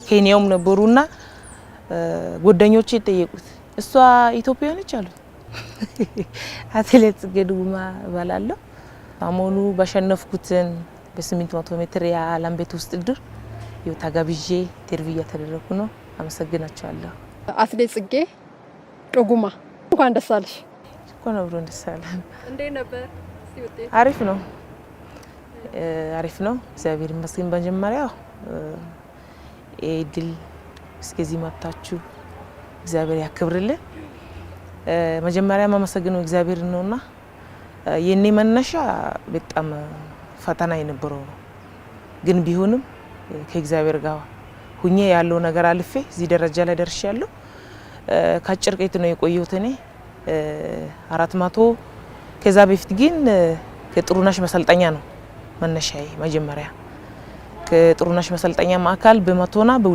ኬንያውም ነበሩና ጓደኞቼ ጠየቁት እሷ ኢትዮጵያ ነች አሉ አትሌት ጽጌ ዱጉማ ባላለሁ አሞኑ ባሸነፍኩትን በ800 ሜትር የዓለም ቤት ውስጥ ድር ይወታጋብጄ ኢንተርቪው ያተደረኩ ነው አመሰግናቸዋለሁ አትሌት ጽጌ ዱጉማ እንኳን ደስ አለሽ እንኳን አብሮ ደስ አለን እንዴት ነበር ሲወጤ አሪፍ ነው እግዚአብሔር ይመስገን በመጀመሪያ ኤድል እስከዚህ መጣችሁ እግዚአብሔር ያክብርልን መጀመሪያ ማመሰግነው እግዚአብሔር ነውና የኔ መነሻ በጣም ፈተና የነበረው ግን ቢሆንም ከእግዚአብሔር ጋር ሁኜ ያለው ነገር አልፌ እዚህ ደረጃ ላይ ደርሻለሁ ካጭር ቀይት ነው የቆየሁት እኔ 400 ከዛ በፊት ግን ከጥሩናሽ መሰልጠኛ ነው መነሻዬ መጀመሪያ ከጥሩናሽ መሰልጠኛ ማዕከል በመቶና